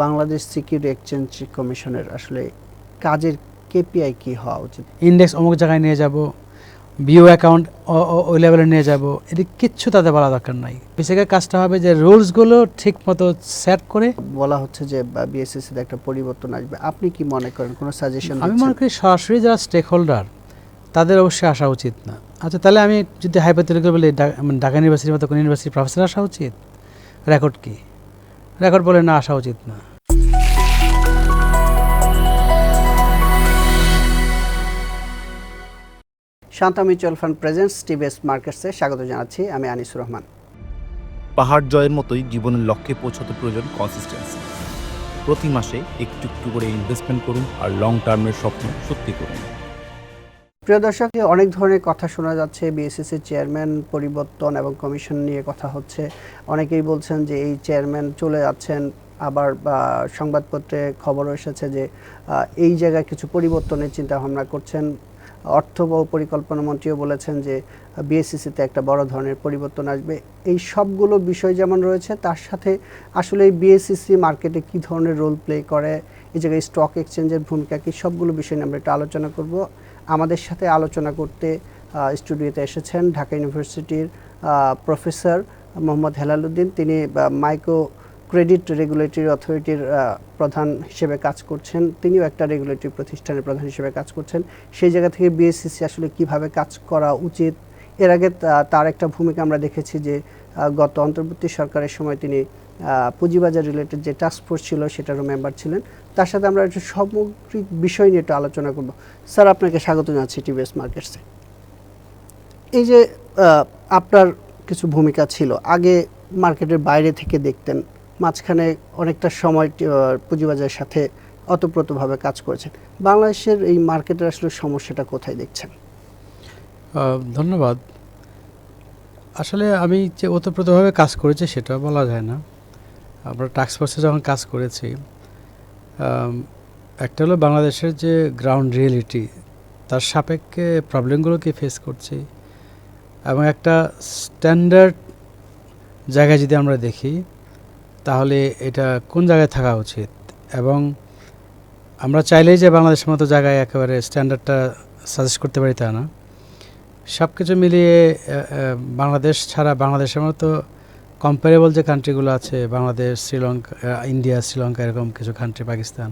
Bangladesh security exchange কমিশনের আসলে কাজের কেপিআই কি হওয়া উচিত? ইন্ডেক্স অমুক জায়গায় নিয়ে যাব, বিও অ্যাকাউন্ট ওই লেভেলে নিয়ে যাব, এটি কিচ্ছু তাদের বলা দরকার নাই। বেসিক্যালি কাজটা হবে যে রুলসগুলো ঠিক মতো সেট করে। বলা হচ্ছে যে বিএসসিসিতে একটা পরিবর্তন আসবে, আপনি কি মনে করেন, কোনো সাজেশন? আমি মনে করি সরাসরি যারা স্টেক হোল্ডার তাদের অবশ্যই আসা উচিত না। আচ্ছা, তাহলে আমি যদি হাইপোথেটিক্যাল বলি, ঢাকা ইউনিভার্সিটির মতো কোনো ইউনিভার্সিটি প্রফেসর আসা উচিত? রেকর্ড কি? রেকর্ড বলে না, আসা উচিত না। Shanta mutual fund presents TVS মার্কেটসে স্বাগত জানাচ্ছি, আমি আনিসুর রহমান। পাহাড় জয়ের মতোই জীবনের লক্ষ্যে পৌঁছাতে প্রয়োজন কনসিস্টেন্সি। প্রতি মাসে একটু একটু করে ইনভেস্টমেন্ট করুন আর লং টার্মের স্বপ্ন সত্যি করুন। প্রিয় দর্শক, অনেক ধরনের কথা শোনা যাচ্ছে, বিএসসিসির চেয়ারম্যান পরিবর্তন এবং কমিশন নিয়ে কথা হচ্ছে। অনেকেই বলছেন যে এই চেয়ারম্যান চলে যাচ্ছেন, আবার সংবাদপত্রে খবরও এসেছে যে এই জায়গায় কিছু পরিবর্তনের চিন্তা ভাবনা করছেন। অর্থ ও পরিকল্পনা মন্ত্রীও বলেছেন যে বিএসসিসিতে একটা বড় ধরনের পরিবর্তন আসবে। এই সবগুলো বিষয় যেমন রয়েছে, তার সাথে আসলে এই বিএসসিসি মার্কেটে কী ধরনের রোল প্লে করে, এই জায়গায় স্টক এক্সচেঞ্জের ভূমিকা কী, সবগুলো বিষয় নিয়ে আমরা একটু আলোচনা করব। আমাদের সাথে আলোচনা করতে স্টুডিওতে এসেছেন ঢাকা ইউনিভার্সিটির প্রফেসর মোহাম্মদ হেলালুদ্দিন। তিনি মাইক্রো ক্রেডিট রেগুলেটরি অথরিটির প্রধান হিসেবে কাজ করছেন। তিনিও একটা রেগুলেটরি প্রতিষ্ঠানের প্রধান হিসেবে কাজ করছেন। সেই জায়গা থেকে বিএসসিসি আসলে কিভাবে কাজ করা উচিত, এর আগে তার একটা ভূমিকা আমরা দেখেছি যে গত অন্তর্বর্তী সরকারের সময় তিনি পুঁজিবাজার রিলেটেড যে টাস্কফোর্স ছিল সেটারও মেম্বার ছিলেন। তার সাথে আমরা একটু সামগ্রিক বিষয় নিয়ে একটু আলোচনা করব। স্যার, আপনাকে স্বাগত জানাচ্ছি টিভিএস মার্কেটসে। এই যে আপনার কিছু ভূমিকা ছিল, আগে মার্কেটের বাইরে থেকে দেখতেন, মাঝখানে অনেকটা সময় পুঁজিবাজারের সাথে অতপ্রতভাবে কাজ করেছেন। বাংলাদেশের এই মার্কেটের আসলে সমস্যাটা কোথায় দেখছেন? ধন্যবাদ। আসলে আমি যে ওতপ্রোতভাবে কাজ করেছি সেটা বলা যায় না। আমরা টাস্ক ফোর্সে যখন কাজ করেছি, একটা হলো বাংলাদেশের যে গ্রাউন্ড রিয়েলিটি, তার সাপেক্ষে প্রবলেমগুলোকে ফেস করছি, এবং একটা স্ট্যান্ডার্ড জায়গায় যদি আমরা দেখি তাহলে এটা কোন জায়গায় থাকা উচিত। এবং আমরা চাইলেই যে বাংলাদেশের মতো জায়গায় একেবারে স্ট্যান্ডার্ডটা সাজেস্ট করতে পারি তা না। সব কিছু মিলিয়ে বাংলাদেশ ছাড়া বাংলাদেশের মতো কম্পারেবল যে কান্ট্রিগুলো আছে, বাংলাদেশ, শ্রীলঙ্কা, ইন্ডিয়া, শ্রীলঙ্কা, এরকম কিছু কান্ট্রি, পাকিস্তান,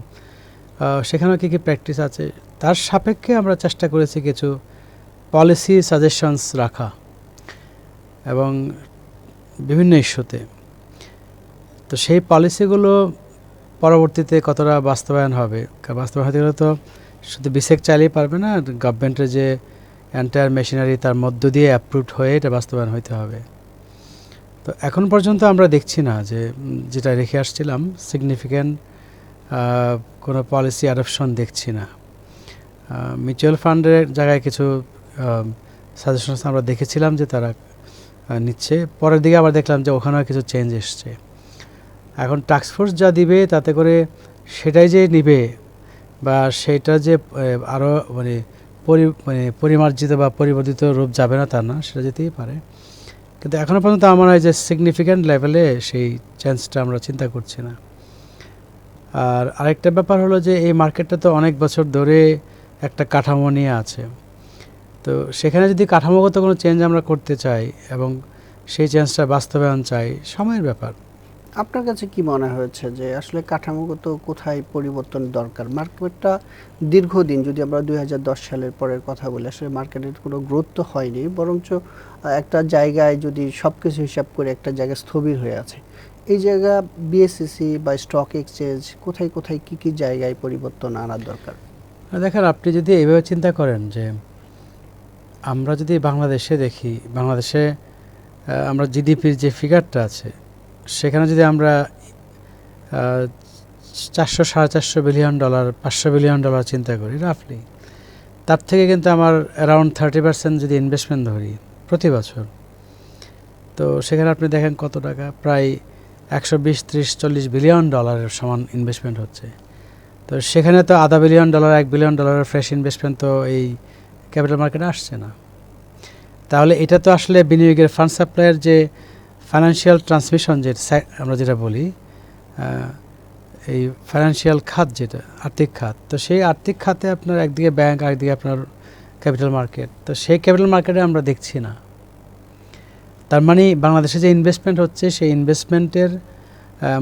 সেখানেও কী কী প্র্যাকটিস আছে তার সাপেক্ষে আমরা চেষ্টা করেছি কিছু পলিসি সাজেশনস রাখা এবং বিভিন্ন ইস্যুতে। তো সেই পলিসিগুলো পরবর্তীতে কতটা বাস্তবায়ন হবে, বাস্তবায়ন হতে গেলে তো শুধু বিসেক চাইলেই পারবে না, গভর্নমেন্টের যে এন্টায়ার মেশিনারি তার মধ্য দিয়ে অ্যাপ্রুভড হয়ে এটা বাস্তবায়ন হতে হবে। তো এখন পর্যন্ত আমরা দেখছি না যে, যেটা রেখে আসছিলাম, সিগনিফিক্যান্ট কোনো পলিসি অ্যাডপশন দেখছি না। মিউচুয়াল ফান্ডের জায়গায় কিছু সাজেশনস আমরা দেখেছিলাম যে তারা নিচ্ছে, পরের দিকে আবার দেখলাম যে ওখানেও কিছু চেঞ্জ এসছে। এখন টাস্কফোর্স যা দিবে তাতে করে সেটাই যে নিবে বা সেটা যে আরও মানে পরিমার্জিত বা পরিবর্তিত রূপ যাবে না তা না, সেটা যেতেই পারে। কিন্তু এখনও পর্যন্ত আমার মনে হয় যে সিগনিফিক্যান্ট লেভেলে সেই চেঞ্জটা আমরা চিন্তা করছি না। আর আরেকটা ব্যাপার হলো যে এই মার্কেটটা তো অনেক বছর ধরে একটা কাঠামো নিয়ে আছে। তো সেখানে যদি কাঠামোগত কোনো চেঞ্জ আমরা করতে চাই এবং সেই চেঞ্জটা বাস্তবায়ন চাই, সময়ের ব্যাপার। আপনার কাছে কি মনে হয়েছে যে আসলে কাঠামোগত কোথায় পরিবর্তন দরকার? মার্কেটটা দীর্ঘদিন, যদি আমরা 2010 সালের পরের কথা বলি, আসলে মার্কেটের কোনো গ্রোথ তো হয়নি, বরঞ্চ একটা জায়গায় যদি সব কিছু হিসাব করে একটা জায়গায় স্থবির হয়ে আছে। এই জায়গা বিএসসিসি বা স্টক এক্সচেঞ্জ কোথায় কোথায় কী কী জায়গায় পরিবর্তন আনার দরকার? দেখেন, আপনি যদি এইভাবে চিন্তা করেন যে আমরা যদি বাংলাদেশে দেখি, বাংলাদেশে আমরা জিডিপির যে ফিগারটা আছে সেখানে যদি আমরা 400-450 বিলিয়ন ডলার, 500 বিলিয়ন ডলার চিন্তা করি রাফলি, তার থেকে কিন্তু আমার অ্যারাউন্ড 30% যদি ইনভেস্টমেন্ট ধরি প্রতি বছর, তো সেখানে আপনি দেখেন কত টাকা, প্রায় 120, 30, 40 বিলিয়ন ডলারের সমান ইনভেস্টমেন্ট হচ্ছে। তো সেখানে তো $0.5 বিলিয়ন, $1 বিলিয়ন ডলারের ফ্রেশ ইনভেস্টমেন্ট তো এই ক্যাপিটাল মার্কেটে আসছে না। তাহলে এটা তো আসলে বিনিয়োগের ফান্ড সাপ্লাইয়ের যে ফাইন্যান্সিয়াল ট্রান্সমিশন, যে আমরা যেটা বলি, এই ফাইন্যান্সিয়াল খাত যেটা আর্থিক খাত, তো সেই আর্থিক খাতে আপনার একদিকে ব্যাংক আরেকদিকে আপনার ক্যাপিটাল মার্কেট, তো সেই ক্যাপিটাল মার্কেটে আমরা দেখছি না। তার মানে বাংলাদেশে যে ইনভেস্টমেন্ট হচ্ছে সেই ইনভেস্টমেন্টের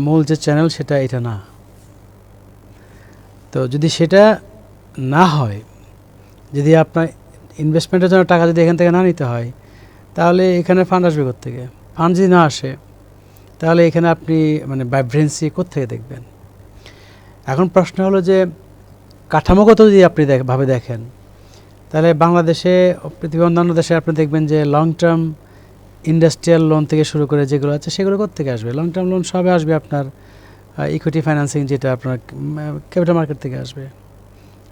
মূল যে চ্যানেল সেটা এটা না। তো যদি সেটা না হয়, যদি আপনার ইনভেস্টমেন্টের জন্য টাকা যদি এখান থেকে না নিতে হয়, তাহলে এখানে ফান্ড আসবে কোত্থেকে? ফান্ড যদি না আসে তাহলে এখানে আপনি মানে ভাইব্রেন্সি কোত্থেকে দেখবেন? এখন প্রশ্ন হলো যে কাঠামোগত যদি আপনি ভাবে দেখেন, তাহলে বাংলাদেশে পৃথিবীর অন্যান্য দেশে আপনি দেখবেন যে লং টার্ম ইন্ডাস্ট্রিয়াল লোন থেকে শুরু করে যেগুলো আছে সেগুলো কোত্থেকে আসবে? লং টার্ম লোন সবে আসবে আপনার ইকুইটি ফাইন্যান্সিং, যেটা আপনার ক্যাপিটাল মার্কেট থেকে আসবে।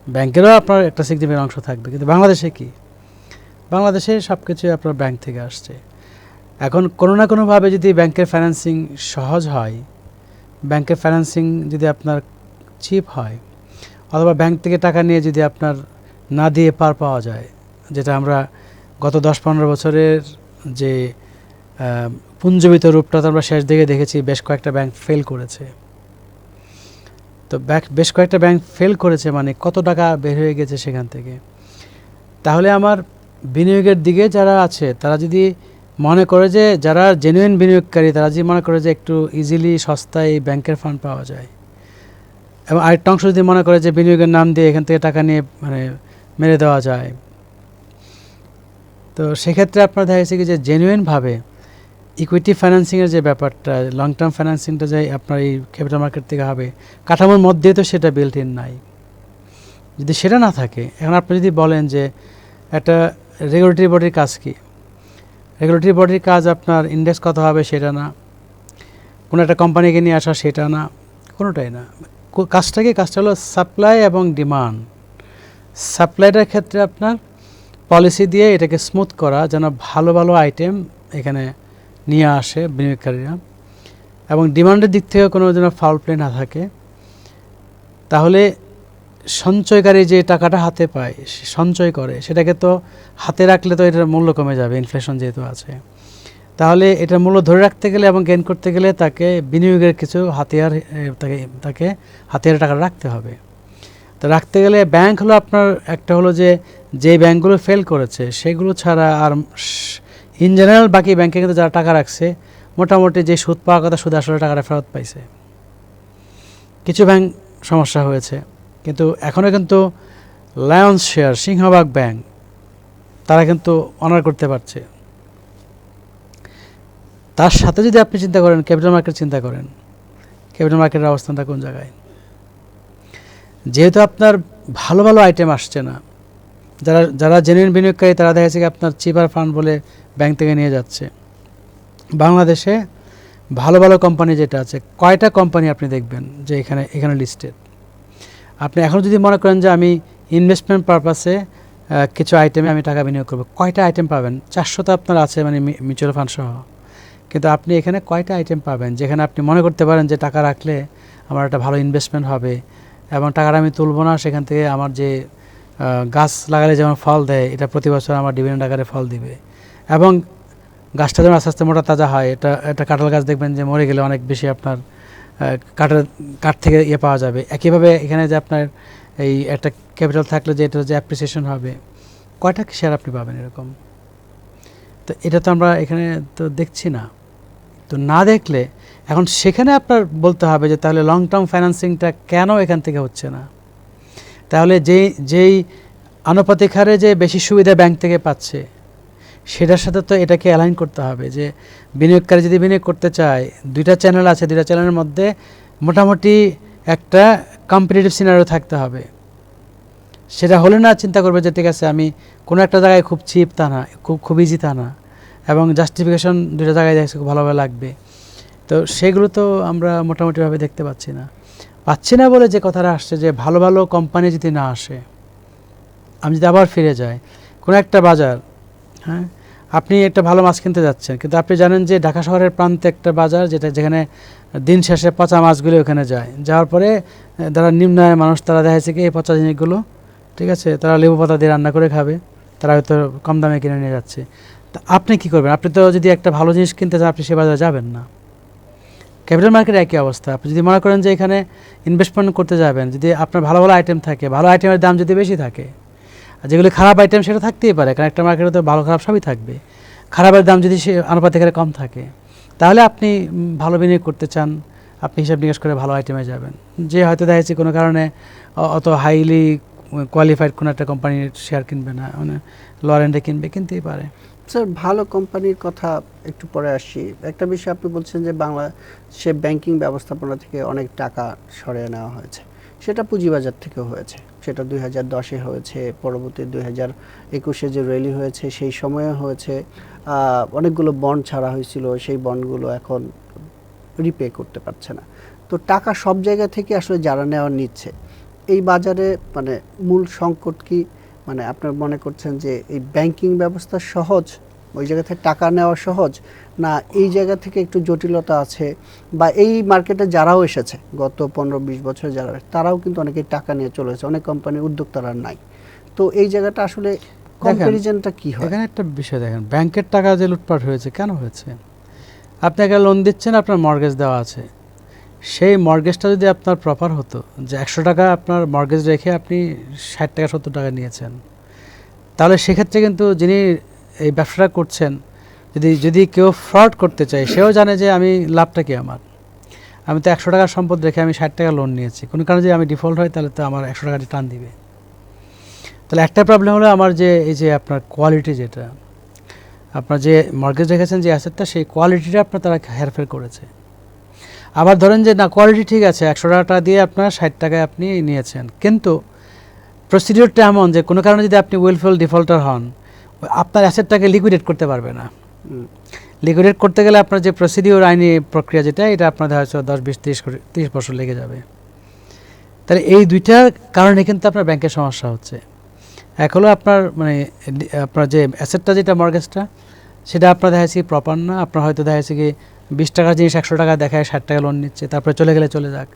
ব্যাংকেরও আপনার একটা সিগনিফিকেন্ট অংশ থাকবে, কিন্তু বাংলাদেশে কি? বাংলাদেশে সব কিছুই আপনার ব্যাংক থেকে আসছে। এখন কোনো না কোনোভাবে যদি ব্যাংকের ফাইন্যান্সিং সহজ হয়, ব্যাংকের ফাইন্যান্সিং যদি আপনার চিপ হয়, অথবা ব্যাংক থেকে টাকা নিয়ে যদি আপনার না দিয়ে পার পাওয়া যায়, যেটা আমরা গত 10-15 বছরের যে পুঞ্জীবিত রূপটা তো আমরা শেষ দিকে দেখেছি, বেশ কয়েকটা ব্যাংক ফেল করেছে। তো বেশ কয়েকটা ব্যাংক ফেল করেছে মানে কত টাকা বের হয়ে গেছে সেখান থেকে। তাহলে আমার বিনিয়োগের দিকে যারা আছে তারা যদি মনে করে যে, যারা জেনুইন বিনিয়োগকারী তারা যদি মনে করে যে একটু ইজিলি সস্তায় এই ব্যাংকের ফান্ড পাওয়া যায়, এবং আরেকটা অংশ যদি মনে করে যে বিনিয়োগের নাম দিয়ে এখান থেকে টাকা নিয়ে মানে মেরে দেওয়া যায়, তো সেক্ষেত্রে আপনার দেখা যাচ্ছে কি যে জেনুইনভাবে ইকুইটি ফাইন্যান্সিংয়ের যে ব্যাপারটা, লং টার্ম ফাইন্যান্সিংটা যে আপনার এই ক্যাপিটাল মার্কেট থেকে হবে, কাঠামোর মধ্যে তো সেটা বিল্ট ইন নাই। যদি সেটা না থাকে, এখন আপনি যদি বলেন যে একটা রেগুলেটরি বডির কাজ কি, রেগুলেটরি বডির কাজ আপনার ইন্ডেক্স কত হবে সেটা না, কোনো একটা কোম্পানিকে নিয়ে আসা সেটা না, কোনোটাই না। কাজটা হলো সাপ্লাই এবং ডিমান্ড। সাপ্লাইটার ক্ষেত্রে আপনার পলিসি দিয়ে এটাকে স্মুথ করা, যেন ভালো ভালো আইটেম এখানে নিয়ে আসে বিনিয়োগকারীরা, এবং ডিমান্ডের দিক থেকে কোনো যেন ফাউল প্লে না থাকে। তাহলে সঞ্চয়কারী যে টাকাটা হাতে পায়, সঞ্চয় করে, সেটাকে তো হাতে রাখলে তো এটার মূল্য কমে যাবে, ইনফ্লেশন যেহেতু আছে। তাহলে এটার মূল্য ধরে রাখতে গেলে এবং গেইন করতে গেলে তাকে বিনিয়োগের কিছু হাতিয়ার, তাকে হাতিয়ার টাকা রাখতে হবে। তো রাখতে গেলে ব্যাংক হলো আপনার একটা হলো যে ব্যাংকগুলো ফেল করেছে সেগুলো ছাড়া আর ইন জেনারেল বাকি ব্যাংকে কিন্তু যারা টাকা রাখছে মোটামুটি যে সুদ পাওয়ার কথা সুদ আসলে টাকাটা ফেরত পাইছে। কিছু ব্যাংক সমস্যা হয়েছে, কিন্তু এখনও কিন্তু লায়ন্স শেয়ার সিংহভাগ ব্যাংক তারা কিন্তু অনার করতে পারছে। তার সাথে যদি আপনি চিন্তা করেন ক্যাপিটাল মার্কেট, চিন্তা করেন ক্যাপিটাল মার্কেটের অবস্থানটা কোন জায়গায়। যেহেতু আপনার ভালো ভালো আইটেম আসছে না, যারা জেনুইন বিনিয়োগকারী তারা দেখা যাচ্ছে কি আপনার চিপার ফান্ড বলে ব্যাংক থেকে নিয়ে যাচ্ছে। বাংলাদেশে ভালো ভালো কোম্পানি যেটা আছে, কয়টা কোম্পানি আপনি দেখবেন যে এখানে লিস্টেড। আপনি এখন যদি মনে করেন যে আমি ইনভেস্টমেন্ট পারপাসে কিছু আইটেমে আমি টাকা বিনিয়োগ করবো, কয়টা আইটেম পাবেন? 400টা আপনার আছে, মানে মিউচুয়াল ফান্ড সহ। কিন্তু আপনি এখানে কয়টা আইটেম পাবেন যেখানে আপনি মনে করতে পারেন যে টাকা রাখলে আমার একটা ভালো ইনভেস্টমেন্ট হবে, এবং টাকাটা আমি তুলব না, সেখান থেকে আমার যে গাছ লাগালে যেমন ফল দেয়, এটা প্রতি বছর আমার ডিভিডেন্ড আকারে ফল দিবে, এবং গাছটা যেমন আস্তে আস্তে মোটা তাজা হয়। এটা কাঁঠাল গাছ দেখবেন যে মরে গেলে অনেক বেশি আপনার কাঠ থেকে পাওয়া যাবে। একইভাবে এখানে যে আপনার এই একটা ক্যাপিটাল থাকলে যে এটা যে অ্যাপ্রিসিয়েশন হবে, কয়টা শেয়ার আপনি পাবেন এরকম? তো এটা তো আমরা এখানে তো দেখছি না। তো না দেখলে এখন সেখানে আপনার বলতে হবে যে তাহলে লং টার্ম ফাইন্যান্সিংটা কেন এখান থেকে হচ্ছে না? তাহলে যেই আনুপাতিক হারে যে বেশি সুবিধা ব্যাংক থেকে পাচ্ছে, সেটার সাথে তো এটাকে অ্যালাইন করতে হবে যে বিনিয়োগকারী যদি বিনিয়োগ করতে চায়, দুইটা চ্যানেল আছে, দুইটা চ্যানেলের মধ্যে মোটামুটি একটা কম্পিটিটিভ সিনারিও থাকতে হবে। সেটা হলে না চিন্তা করবে যে ঠিক আছে আমি কোনো একটা জায়গায় খুব চিপ তা না, খুব ইজি তা না, এবং জাস্টিফিকেশন দুইটা জায়গায় দেখছে খুব ভালোভাবে লাগবে। তো সেগুলো তো আমরা মোটামুটিভাবে দেখতে পাচ্ছি না বলে যে কথাটা আসছে যে ভালো ভালো কোম্পানি যদি না আসে, আমি যদি আবার ফিরে যাই কোনো একটা বাজার, হ্যাঁ, আপনি একটা ভালো মাছ কিনতে যাচ্ছেন, কিন্তু আপনি জানেন যে ঢাকা শহরের প্রান্তে একটা বাজার যেখানে দিন শেষে পচা মাছগুলো ওখানে যাওয়ার পরে যারা নিম্ন আয়ের মানুষ তারা দেখা যাচ্ছে কি এই পচা জিনিসগুলো, ঠিক আছে, তারা লেবু পাতা দিয়ে রান্না করে খাবে, তারা হয়তো কম দামে কিনে নিয়ে যাচ্ছে। তা আপনি কী করবেন? আপনি তো যদি একটা ভালো জিনিস কিনতে চান আপনি সে বাজারে যাবেন না। ক্যাপিটাল মার্কেট একই অবস্থা। আপনি যদি মনে করেন যে এখানে ইনভেস্টমেন্ট করতে যাবেন, যদি আপনার ভালো ভালো আইটেম থাকে, ভালো আইটেমের দাম যদি বেশি থাকে, আর যেগুলি খারাপ আইটেম সেটা থাকতেই পারে, কারণ একটা মার্কেটে তো ভালো খারাপ সবই থাকবে, খারাপের দাম যদি সে আনুপাতিক হারে কম থাকে, তাহলে আপনি ভালো বিনিয়োগ করতে চান, আপনি হিসাব নিকাশ করে ভালো আইটেমে যাবেন। যে হয়তো দেখা যাচ্ছে কোনো কারণে অত হাইলি কোয়ালিফাইড কোনো একটা কোম্পানির শেয়ার কিনবে না, মানে লোয়ার এন্ডে কিনতেই পারে। স্যার, ভালো কোম্পানির কথা একটু পরে আসি। একটা বিষয় আপনি বলছেন যে বাংলাদেশে ব্যাংকিং ব্যবস্থাপনা থেকে অনেক টাকা সরিয়ে নেওয়া হয়েছে, সেটা পুঁজিবাজার থেকেও হয়েছে। সেটা 2010-এ হয়েছে, পরবর্তী 2021-এ যে র্যালি হয়েছে সেই সময়ে হয়েছে। অনেকগুলো বন্ড ছাড়া হয়েছিল, সেই বন্ডগুলো এখন রিপে করতে পারছে না। তো টাকা সব জায়গা থেকে আসলে যারা নেওয়া নিচ্ছে, এই বাজারে মানে মূল সংকট কি? মানে আপনার মনে করছেন যে এই ব্যাংকিং ব্যবস্থা সহজ, ওই জায়গা থেকে টাকা নেওয়া সহজ, না এই জায়গা থেকে একটু জটিলতা আছে? বা এই মার্কেটে যারাও এসেছে গত 15-20 বছর যারা, তারাও কিন্তু অনেকেই টাকা নিয়ে চলে এসেছে, অনেক কোম্পানির উদ্যোক্তারা নাই। তো এই জায়গাটা আসলে কম্প্যারিজনটা কি হয়? এখানে একটা বিষয় দেখেন, ব্যাংকের টাকা যে লুটপাট হয়েছে, কেন হয়েছে? আপনাকে লোন দিচ্ছেন, আপনার মর্গেজ দেওয়া আছে, সেই মর্গেজটা যদি আপনার প্রপার হতো, যে 100 টাকা আপনার মর্গেজ রেখে আপনি 60 টাকা 70 টাকা নিয়েছেন, তাহলে সেক্ষেত্রে কিন্তু যিনি এই ব্যবসাটা করছেন, যদি কেউ ফ্রড করতে চায়, সেও জানে যে আমি লাভটা কি আমার, আমি তো 100 টাকার সম্পদ রেখে আমি 60 টাকা লোন নিয়েছি, কোনো কারণে যদি আমি ডিফল্ট হয় তাহলে তো আমার 100 টাকা টান দিবে। তাহলে একটা প্রবলেম হলো আমার যে এই যে আপনার কোয়ালিটি, যেটা আপনার যে মর্গেজ রেখেছেন যে অ্যাসেটটা, সেই কোয়ালিটিটা আপনার তারা হেরফের করেছে। আবার ধরেন যে না, কোয়ালিটি ঠিক আছে, 100 টাকা দিয়ে আপনার 60 টাকায় আপনি নিয়েছেন, কিন্তু প্রসিডিওরটা এমন যে কোনো কারণে যদি আপনি উইলফুল ডিফল্টার হন, আপনার অ্যাসেটটাকে লিকুইডেট করতে পারবে না। লিকুইডেট করতে গেলে আপনার যে প্রসিডিওর, আইনি প্রক্রিয়া যেটা, এটা আপনার দেখা যাচ্ছে 10, 20, 30 বছর লেগে যাবে। তাহলে এই দুইটার কারণে কিন্তু আপনার ব্যাংকের সমস্যা হচ্ছে। এক হলো আপনার মানে আপনার যে অ্যাসেটটা, যেটা মর্গেজটা, সেটা আপনার দেখা যাচ্ছে প্রপার না। আপনার হয়তো দেখা যাচ্ছে কি 20 টাকার জিনিস 100 টাকা দেখায় 60 টাকা লোন নিচ্ছে, তারপরে চলে গেলে চলে যাক,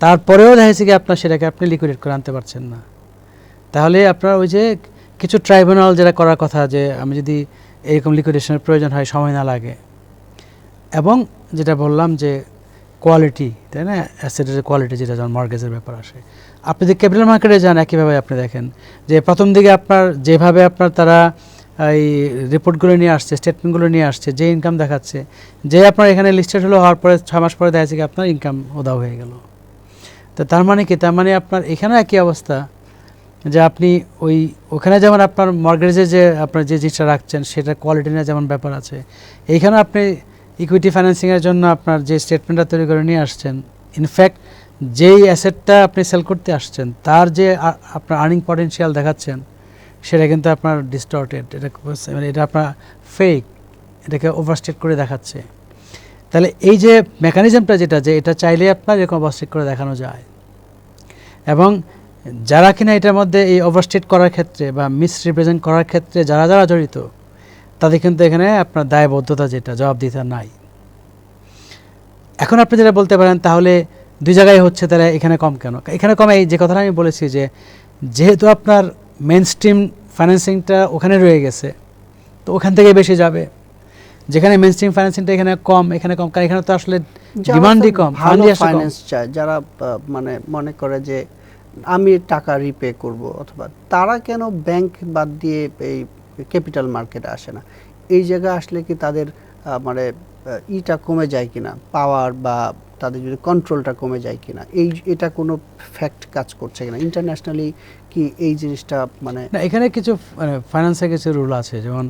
তারপরেও দেখা যাচ্ছে কি আপনার সেটাকে আপনি লিকুইডেট করে আনতে পারছেন না। তাহলে আপনার ওই যে কিছু ট্রাইব্যুনাল যেটা করার কথা, যে আমি যদি এরকম লিকুইডেশনের প্রয়োজন হয় সময় না লাগে, এবং যেটা বললাম যে কোয়ালিটি, তাই না, অ্যাসেটের কোয়ালিটি, যেটা যেমন মর্গেজের ব্যাপার আসে। আপনি যদি ক্যাপিটাল মার্কেটে যান, একইভাবে আপনি দেখেন যে প্রথম দিকে আপনার যেভাবে আপনার তারা এই রিপোর্টগুলো নিয়ে আসছে, স্টেটমেন্টগুলো নিয়ে আসছে, যে ইনকাম দেখাচ্ছে, যে আপনার এখানে লিস্টেড হলো, হওয়ার পরে 6 মাস পরে দেখা যাচ্ছে কি আপনার ইনকাম উধাও হয়ে গেল। তো তার মানে কি? তার মানে আপনার এখানেও একই অবস্থা, যে আপনি ওখানে যেমন আপনার মর্গেজে যে আপনার যে জিনিসটা রাখছেন সেটা কোয়ালিটি নিয়ে যেমন ব্যাপার আছে, এইখানেও আপনি ইকুইটি ফাইন্যান্সিংয়ের জন্য আপনার যে স্টেটমেন্টটা তৈরি করে নিয়ে আসছেন, ইনফ্যাক্ট যেই অ্যাসেটটা আপনি সেল করতে আসছেন তার যে আপনার আর্নিং পটেনশিয়াল দেখাচ্ছেন, সেটা কিন্তু আপনার ডিস্টর্টেড, এটা আপনার ফেক, এটাকে ওভারস্টেট করে দেখাচ্ছে। তাহলে এই যে মেকানিজমটা, যেটা যে এটা চাইলে আপনার এরকম ওভারস্টেট করে দেখানো যায়, এবং যারা কিনা এটার মধ্যে এই ওভারস্টেট করার ক্ষেত্রে বা মিসরিপ্রেজেন্ট করার ক্ষেত্রে যারা যারা জড়িত, তাদের কিন্তু এখানে আপনার দায়বদ্ধতা, যেটা জবাবদিহিতা নাই। এখন আপনি যেটা বলতে পারেন, তাহলে দুই জায়গায় হচ্ছে, তাহলে এখানে কম কেন? এখানে কম, এই যে কথাটা আমি বলেছি, যে যেহেতু আপনার মেন স্ট্রিম ফাইন্যান্সিংটা ওখানে রয়ে গেছে, তো ওখান থেকে বেশি যাবে। যেখানে মেন স্ট্রিম ফাইন্যান্সিংটা এখানে কম, কারণ এখানে তো আসলে ডিমান্ডই কম, ভালো ফাইন্যান্স চায়, যারা মানে মনে করে যে আমি টাকা রিপে করব, অথবা তারা কেন ব্যাংক বাদ দিয়ে এই ক্যাপিটাল মার্কেটে আসে না? এই জায়গায় আসলে কি তাদের মানে ইটা কমে যায় কিনা, পাওয়ার বা তাদের যদি কন্ট্রোলটা কমে যায় কিনা, এটা কোনো ফ্যাক্ট কাজ করছে কিনা ইন্টারন্যাশনালি, কি এই জিনিসটা মানে? না, এখানে কিছু মানে ফাইন্যান্সের কিছু রুল আছে, যেমন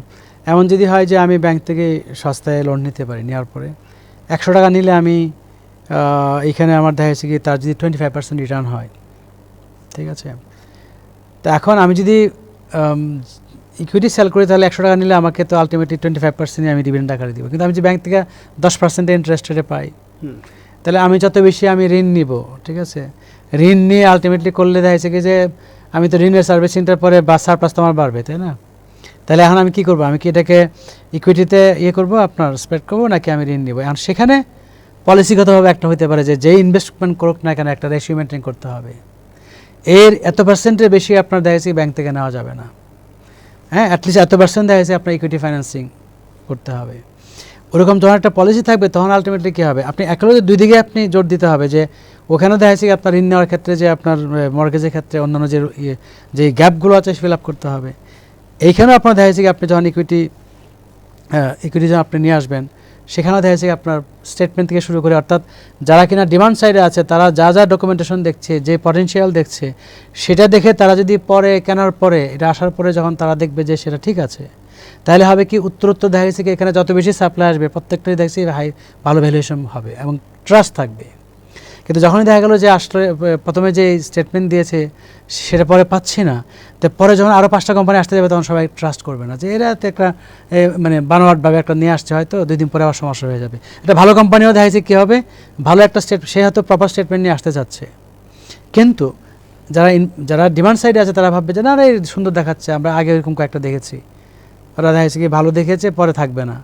এমন যদি হয় যে আমি ব্যাংক থেকে সস্তায় লোন নিতে পারি, নেওয়ার পরে 100 টাকা নিলে আমি এখানে আমার দেখা যাচ্ছে কি তার যদি 25% রিটার্ন হয়, ঠিক আছে, তো এখন আমি যদি ইকুইটি সেল করি, তাহলে 100 টাকা নিলে আমাকে তো আলটিমেটলি 25% আমি ডিভিডেন্ড আকারে দিব। কিন্তু আমি যে ব্যাংক থেকে 10% ইন্টারেস্ট রেটে পাই, তাহলে আমি যত বেশি আমি ঋণ নিব, ঠিক আছে, ঋণ নিয়ে আলটিমেটলি করলে দেখা যাচ্ছে কি যে আমি তো ঋণের সার্ভিসিংটার পরে বা সারপ্লাস তো আমার বাড়বে, তাই না? তাহলে এখন আমি কী করবো? আমি কি এটাকে ইকুইটিতে করবো, আপনার স্প্রেড করবো, নাকি আমি ঋণ নিব? এখন সেখানে পলিসিগতভাবে একটা হতে পারে যে ইনভেস্টমেন্ট করুক না কেন, একটা রেশিও মেনটেন করতে হবে, এর এত পার্সেন্টের বেশি আপনার দেখা যাচ্ছে ব্যাংক থেকে নেওয়া যাবে না। হ্যাঁ, অ্যাটলিস্ট এত পার্সেন্ট দেখা যাচ্ছে আপনার ইকুইটি ফাইন্যান্সিং করতে হবে। ওরকম যখন একটা পলিসি থাকবে তখন আলটিমেটলি কী হবে, আপনি একেবারে দুই দিকে আপনি জোর দিতে হবে যে ওখানে দেখা যাচ্ছে আপনার ঋণ নেওয়ার ক্ষেত্রে যে আপনার মর্গেজের ক্ষেত্রে অন্যান্য যে গ্যাপগুলো আছে ফিল আপ করতে হবে। এইখানেও আপনার দেখা যাচ্ছে আপনি যখন ইকুইটি যখন আপনি নিয়ে আসবেন সেখানেও দেখা যাচ্ছে আপনার স্টেটমেন্ট থেকে শুরু করে, অর্থাৎ যারা কিনা ডিমান্ড সাইডে আছে তারা যা যা ডকুমেন্টেশন দেখছে, যে পটেনশিয়াল দেখছে, সেটা দেখে তারা যদি পরে কেনার পরে এটা আসার পরে যখন তারা দেখবে যে সেটা ঠিক আছে, তাহলে হবে কি উত্তরোত্তর দেখা যাচ্ছে কি এখানে যত বেশি সাপ্লাই আসবে প্রত্যেকটাই দেখছি ভালো ভ্যালুয়েশন হবে এবং ট্রাস্ট থাকবে। কিন্তু যখনই দেখা গেলো যে আসলে প্রথমে যে স্টেটমেন্ট দিয়েছে সেটা পরে পাচ্ছি না, তো পরে যখন আরও 5টা কোম্পানি আসতে যাবে তখন সবাই ট্রাস্ট করবে না যে এরা তো একটা মানে বানোয়াটভাবে একটা নিয়ে আসছে, হয়তো 2 দিন পরে আবার সমস্যা হয়ে যাবে। এটা ভালো কোম্পানিও দেখা যাচ্ছে কী হবে, ভালো একটা সে হয়তো প্রপার স্টেটমেন্ট নিয়ে আসতে চাচ্ছে, কিন্তু যারা ডিমান্ড সাইডে আছে তারা ভাববে যে না রে সুন্দর দেখাচ্ছে, আমরা আগে এরকম কয়েকটা দেখেছি, ওরা দেখা যাচ্ছে কি ভালো দেখেছে পরে থাকবে না।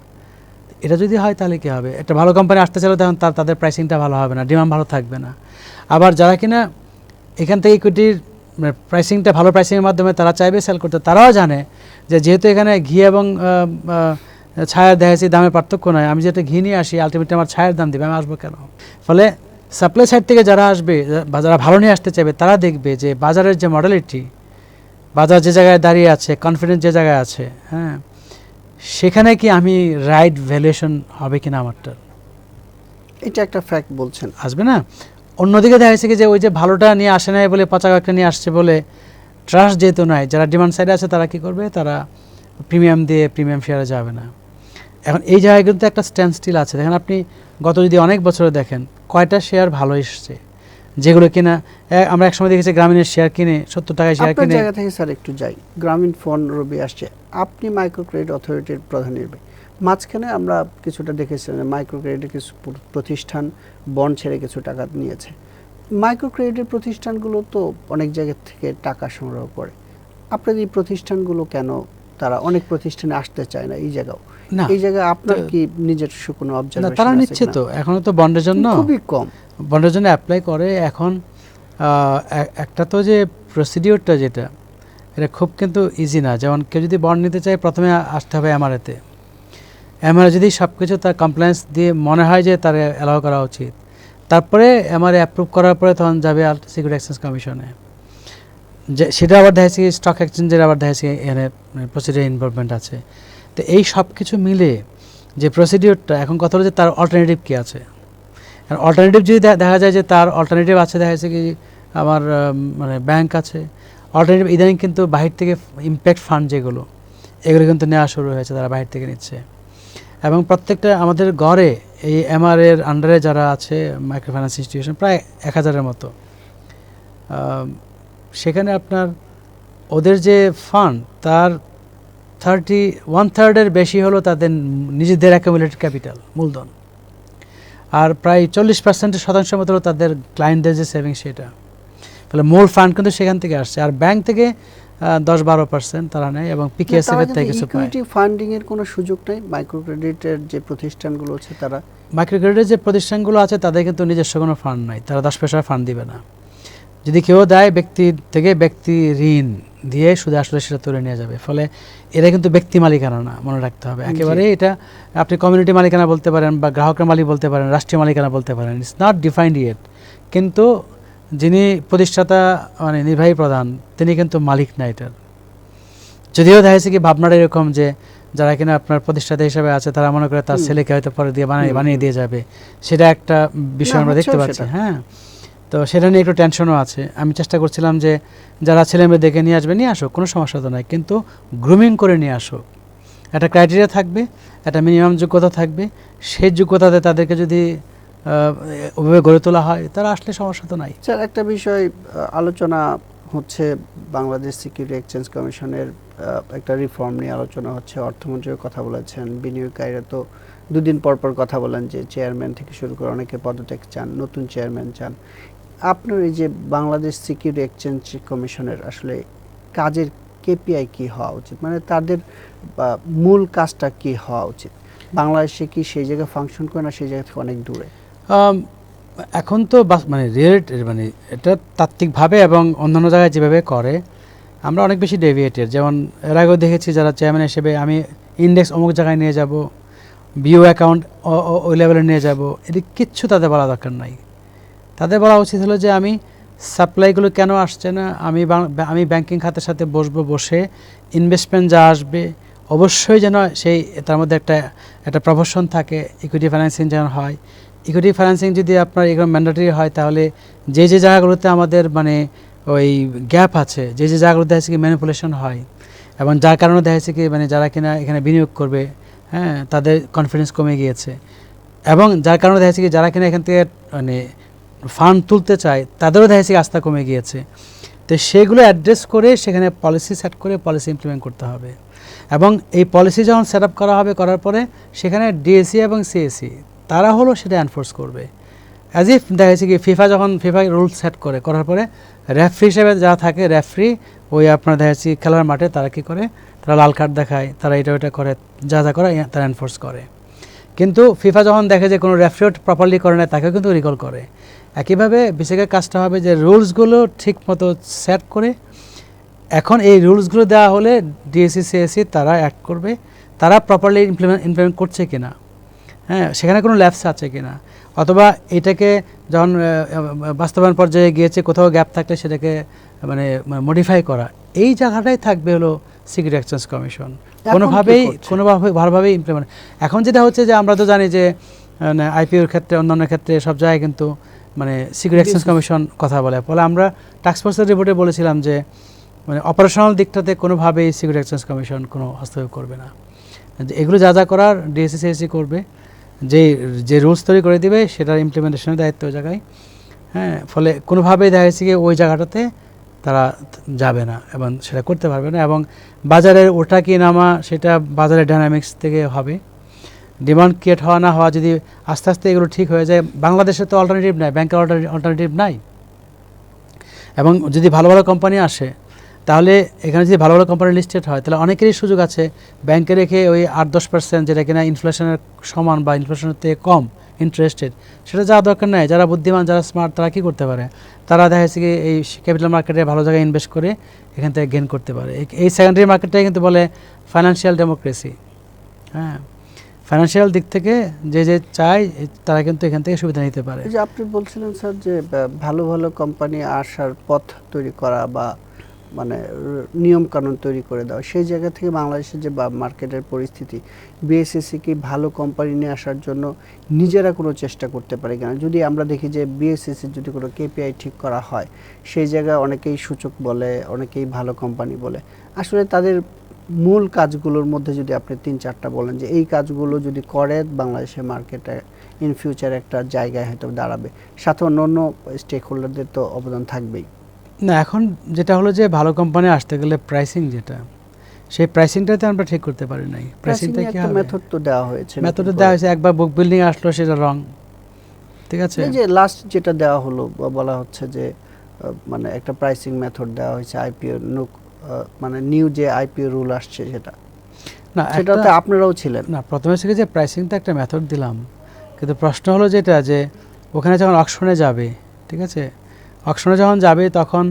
এটা যদি হয় তাহলে কী হবে, একটা ভালো কোম্পানি আসতে চাইলে তখন তাদের প্রাইসিংটা ভালো হবে না, ডিমান্ড ভালো থাকবে না। আবার যারা কিনা এখান থেকে ইকুইটির প্রাইসিংটা ভালো প্রাইসিংয়ের মাধ্যমে তারা চাইবে সেল করতে, তারাও জানে যে যেহেতু এখানে ঘি এবং ছায়ার দেখা যাচ্ছে দামের পার্থক্য নয়, আমি যেটা ঘি নিয়ে আসি আলটিমেটলি আমার ছায়ের দাম দেবে, আমি আসবো কেন? ফলে সাপ্লাই সাইড থেকে যারা আসবে বা যারা ভালো নিয়ে আসতে চাইবে তারা দেখবে যে বাজারের যে মডেলিটি, বাজার যে জায়গায় দাঁড়িয়ে আছে, কনফিডেন্স যে জায়গায় আছে, হ্যাঁ, সেখানে কি আমি রাইট ভ্যালুয়েশন হবে কিনা আমারটা, এটা একটা ফ্যাক্ট বলছেন, আসবে না। অন্যদিকে দেখা যাচ্ছে কি যে ওই যে ভালোটা নিয়ে আসে নাই বলে পচা একটা নিয়ে আসছে বলে ট্রাস্ট যেহেতু নাই, যারা ডিমান্ড সাইডে আছে তারা কি করবে, তারা প্রিমিয়াম দিয়ে প্রিমিয়াম শেয়ারে যাবে না। এখন এই জায়গায় কিন্তু একটা স্ট্যান্ড স্টিল আছে। দেখেন আপনি গত যদি অনেক বছরে দেখেন কয়টা শেয়ার ভালো এসছে, যেগুলো কিনা আমরা একসময় দেখেছি গ্রামীণের শেয়ার কিনে 70 টাকায় শেয়ার আপনার কিনে। জায়গা থেকে স্যার একটু যাই, গ্রামীণ ফোন রবি আসছে, আপনি মাইক্রো ক্রেডিট অথরিটির প্রধান নির্বাহী, মাঝখানে আমরা কিছুটা দেখেছিলাম মাইক্রো ক্রেডিটের কিছু প্রতিষ্ঠান বন্ড ছেড়ে কিছু টাকা নিয়েছে। মাইক্রো ক্রেডিটের প্রতিষ্ঠানগুলো তো অনেক জায়গা থেকে টাকা সংগ্রহ করে, আপনার এই প্রতিষ্ঠানগুলো কেন তারা অনেক প্রতিষ্ঠানে আসতে চায় না এই জায়গাও? না, এই জায়গায় আপনার কি নিজস্ব কোনো না অবজারভেশন তারা আছে নিচ্ছে কিনা? তো এখনো তো বন্ডের জন্য খুবই কম, বন্ডের জন্য অ্যাপ্লাই করে। এখন একটা তো যে প্রসিডিওরটা যেটা এটা খুব কিন্তু ইজি না। যেমন কেউ যদি বন্ড নিতে চায় প্রথমে আসতে হবে এমআরএতে, এমআরএ যদি সব কিছু তার কমপ্লায়েন্স দিয়ে মনে হয় যে তার অ্যালাউ করা উচিত, তারপরে এমআরএ অ্যাপ্রুভ করার পরে তখন যাবে সিকিউরিটি এক্সচেঞ্জ কমিশনে, যে সেটা আবার দেখেছি স্টক এক্সচেঞ্জের আবার দেখেছি এখানে প্রসিডিওর ইনভলভমেন্ট আছে। তো এই সব কিছু মিলে যে প্রসিডিওরটা, এখন কথা হলো যে তার অল্টারনেটিভ কী আছে। অল্টারনেটিভ যদি দেখা যায় যে তার অল্টারনেটিভ আছে, দেখা যাচ্ছে কি আমার মানে ব্যাংক আছে, অল্টারনেটিভ ইদানিং কিন্তু বাহির থেকে ইম্প্যাক্ট ফান্ড যেগুলো এগুলো কিন্তু নেওয়া শুরু হয়েছে, তারা বাহির থেকে নিচ্ছে। এবং প্রত্যেকটা আমাদের ঘরে এই এমআরএর আন্ডারে যারা আছে মাইক্রো ফাইন্যান্স ইনস্টিটিউশন প্রায় 1000-এর মতো, সেখানে আপনার ওদের যে ফান্ড তার 1/3-এর বেশি হলো তাদের নিজেদের অ্যাকুমুলেটেড ক্যাপিটাল মূলধন, আর প্রায় 40% মতো হলো তাদের ক্লায়েন্টদের যে সেভিংস সেটা। ফলে মূল ফান্ড কিন্তু সেখান থেকে আসছে, আর ব্যাংক থেকে 10-12% তারা নেয় এবং পিকেএসএফ এর থেকে কিছু পায়। ইকুইটি ফান্ডিং এর কোনো সুযোগ নেই মাইক্রো ক্রেডিটের যে প্রতিষ্ঠানগুলো আছে তারা? মাইক্রো ক্রেডিটের যে প্রতিষ্ঠানগুলো আছে তাদের কিন্তু নিজস্ব কোনো ফান্ড নাই, তারা 10 পয়সা ফান্ড দিবে না। যদি কেউ দেয় ব্যক্তি থেকে ব্যক্তি ঋণ দিয়ে শুধু আসলে সেটা তুলে নিয়ে যাবে। ফলে এরা কিন্তু ব্যক্তি মালিকানা না, মনে রাখতে হবে একেবারে। এটা আপনি কমিউনিটি মালিকানা বলতে পারেন বা গ্রাহকের মালিক বলতে পারেন, রাষ্ট্রীয় মালিকানা বলতে পারেন, ইটস নট ডিফাইন্ড ইয়েট। কিন্তু যিনি প্রতিষ্ঠাতা মানে নির্বাহী প্রধান তিনি কিন্তু মালিক না এটার। যদিও দেখা যাচ্ছে কি ভাবনাটা এরকম যে যারা কিনা আপনার প্রতিষ্ঠাতা হিসেবে আছে তারা মনে করে তার ছেলেকে হয়তো পরে দিয়ে বানিয়ে দিয়ে যাবে, সেটা একটা বিষয় আমরা দেখতে পাচ্ছি। হ্যাঁ, তো সেটা নিয়ে একটু টেনশনও আছে। আমি চেষ্টা করছিলাম যে যারা ছেলে মেয়ে দেখে নিয়ে আসবে নিয়ে আসুক, কোনো সমস্যা তো নাই, কিন্তু গ্রুমিং করে নিয়ে আসুক। একটা ক্রাইটেরিয়া থাকবে, একটা মিনিমাম যোগ্যতা থাকবে, সেই যোগ্যতাতে তাদেরকে যদি ওভাবে গড়ে তোলা হয় তারা আসলে সমস্যা তো নাই। স্যার একটা বিষয় আলোচনা হচ্ছে, বাংলাদেশ সিকিউরিটি এক্সচেঞ্জ কমিশনের একটা রিফর্ম নিয়ে আলোচনা হচ্ছে, অর্থমন্ত্রীও কথা বলেছেন, বিনিয়োগকারীরা তো 2 দিন পর পর কথা বলেন যে চেয়ারম্যান থেকে শুরু করে অনেকে পদত্যাগ চান, নতুন চেয়ারম্যান চান। আপনার এই যে বাংলাদেশ সিকিউরিটি এক্সচেঞ্জ কমিশনের আসলে কাজের কেপিআই কি হওয়া উচিত, মানে তাদের মূল কাজটা কি হওয়া উচিত? বাংলাদেশে কি সেই জায়গায় ফাংশন করে না সেই জায়গা থেকে অনেক দূরে? এখন তো মানে মানে এটা তাত্ত্বিকভাবে এবং অন্যান্য জায়গায় যেভাবে করে আমরা অনেক বেশি ডেভিয়েটেড। যেমন এর আগেও দেখেছি যারা চেয়ারম্যান হিসেবে আমি ইন্ডেক্স অমুক জায়গায় নিয়ে যাব, বিও অ্যাকাউন্ট ওই লেভেলে নিয়ে যাব, এটি কিচ্ছু তাদের বলা দরকার নাই। তাদের বলা উচিত হলো যে আমি সাপ্লাইগুলো কেন আসছে না, আমি ব্যাংকিং খাতের সাথে বসে ইনভেস্টমেন্ট যা আসবে অবশ্যই যেন সেই তার মধ্যে একটা প্রফেশন থাকে, ইকুইটি ফাইন্যান্সিং যেন হয়। ইকুইটি ফাইন্যান্সিং যদি আপনার এগুলো ম্যান্ডেটরি হয়, তাহলে যে জায়গাগুলোতে আমাদের মানে ওই গ্যাপ আছে, যে জায়গাগুলোতে দেখা যাচ্ছে কি ম্যানিপুলেশন হয়, এবং যার কারণে দেখা যাচ্ছে কি মানে যারা কিনা এখানে বিনিয়োগ করবে, হ্যাঁ, তাদের কনফিডেন্স কমে গিয়েছে, এবং যার কারণে দেখা যাচ্ছে কি যারা কিনা এখান থেকে মানে ফান্ড তুলতে চায় তাদেরও দেখা যাচ্ছে আস্থা কমে গিয়েছে। তো সেগুলো অ্যাড্রেস করে সেখানে পলিসি সেট করে পলিসি ইমপ্লিমেন্ট করতে হবে, এবং এই পলিসি যখন সেট আপ করা হবে, করার পরে সেখানে ডিএসি এবং সিএসি তারা হলো সেটা এনফোর্স করবে। অ্যাজ ইফ দেখা যাচ্ছে কি ফিফা রুলস সেট করার পরে রেফারি হিসেবে যা থাকে, রেফারি ওই আপনার দেখা যাচ্ছে খেলার মাঠে তারা কী করে, তারা লাল কার্ড দেখায়, তারা এটা করে, যা করে তারা এনফোর্স করে। কিন্তু ফিফা যখন দেখে যে কোনো রেফারিও প্রপারলি করে না, তাকেও কিন্তু রিকল করে। একইভাবে বিসিকের কাজটা হবে যে রুলসগুলো ঠিক মতো সেট করে, এখন এই রুলসগুলো দেওয়া হলে ডিএসসি সিএসসি তারা অ্যাক্ট করবে, তারা প্রপারলি ইমপ্লিমেন্ট করছে কিনা, হ্যাঁ, সেখানে কোনো ল্যাপস আছে কিনা, অথবা এটাকে যখন বাস্তবায়ন পর্যায়ে গিয়েছে কোথাও গ্যাপ থাকলে সেটাকে মানে মডিফাই করা, এই জায়গাটাই থাকবে হলো সিকিউরিটি এক্সচেঞ্জ কমিশন। কোনোভাবেই ভালোভাবেই ইমপ্লিমেন্ট। এখন যেটা হচ্ছে যে আমরা তো জানি যে আইপিওর ক্ষেত্রে, অন্যান্য ক্ষেত্রে সব জায়গায় কিন্তু মানে সিকিউরিটি এক্সচেঞ্জ কমিশন কথা বলে। ফলে আমরা টাস্ক ফোর্সের রিপোর্টে বলেছিলাম যে মানে অপারেশনাল দিকটাতে কোনোভাবেই সিকিউরিটি এক্সচেঞ্জ কমিশন কোনো হস্তক্ষেপ করবে না, এগুলো যা করার ডিএসসি সিএসসি করবে, যে রুলস তৈরি করে দিবে সেটার ইমপ্লিমেন্টেশনের দায়িত্ব ওই জায়গায়, হ্যাঁ। ফলে কোনোভাবেই দেখা যাচ্ছে কি ওই জায়গাটাতে তারা যাবে না এবং সেটা করতে পারবে না, এবং বাজারের ওঠা কি নামা সেটা বাজারের ডায়নামিক্স থেকে হবে। ডিমান্ড ক্রিয়েট হওয়া না হওয়া যদি আস্তে আস্তে এগুলো ঠিক হয়ে যায়, বাংলাদেশে তো অল্টারনেটিভ নাই, ব্যাংকের অল্টারনেটিভ নাই, এবং যদি ভালো ভালো কোম্পানি আসে তাহলে এখানে যদি ভালো ভালো কোম্পানি লিস্টেড হয় তাহলে অনেকেরই সুযোগ আছে ব্যাংকে রেখে ওই 8-10% যেটা কিনা ইনফ্লেশনের সমান বা ইনফ্লেশনের থেকে কম ইন্টারেস্টেড, সেটা যাওয়া দরকার নাই। যারা বুদ্ধিমান, যারা স্মার্ট, তারা কী করতে পারে, তারা দেখা যাচ্ছে কি এই ক্যাপিটাল মার্কেটে ভালো জায়গায় ইনভেস্ট করে এখান থেকে গেইন করতে পারে। এই সেকেন্ডারি মার্কেটটাই কিন্তু বলে ফাইন্যান্সিয়াল ডেমোক্রেসি, হ্যাঁ। ফাইন্যান্সিয়াল দিক থেকে যে চায় তারা কিন্তু এখান থেকে সুবিধা নিতে পারে। যে আপনি বলছিলেন স্যার যে ভালো ভালো কোম্পানি আসার পথ তৈরি করা বা মানে নিয়ম কানুন তৈরি করে দেওয়া, সেই জায়গা থেকে বাংলাদেশের যে মার্কেটের পরিস্থিতি, বিএসসিসি কি ভালো কোম্পানি নিয়ে আসার জন্য নিজেরা কোনো চেষ্টা করতে পারে কিনা? যদি আমরা দেখি যে বিএসসিসির যদি কোনো কেপিআই ঠিক করা হয়, সেই জায়গায় অনেকেই সূচক বলে, অনেকেই ভালো কোম্পানি বলে। আসলে তাদের মূল কাজগুলোর মধ্যে যদি আপনি 3-4টা বলেন যে এই কাজগুলো যদি করে বাংলাদেশের মার্কেটে ইন ফিউচার একটা জায়গায় হয়তো দাঁড়াবে, সাথে অন্য স্টেক হোল্ডারদের তো অবদান থাকবেই। না, এখন যেটা হলো যে ভালো কোম্পানি আসতে গেলে প্রাইসিং যেটা, সেই প্রাইসিংটাতে আমরা ঠিক করতে পারি নাই। প্রাইসিংটা কি হবে, মেথড তো দেওয়া হয়েছে, মেথডে দেওয়া হয়েছে, একবার বুক বিল্ডিং আসলো সেটা রং, ঠিক আছে। এই যে লাস্ট যেটা দেওয়া হলো বলা হচ্ছে যে মানে একটা প্রাইসিং মেথড দেওয়া হয়েছে আইপিও মানে নিউ যে আইপিও রুল আসছে সেটা, না সেটাতে আপনারাও ছিলেন না। প্রথমে থেকে যে প্রাইসিংটা একটা মেথড দিলাম, কিন্তু প্রশ্ন হলো যেটা যে ওখানে যখন অকশনে যাবে, ঠিক আছে, অকশনে যখন যাবে তখন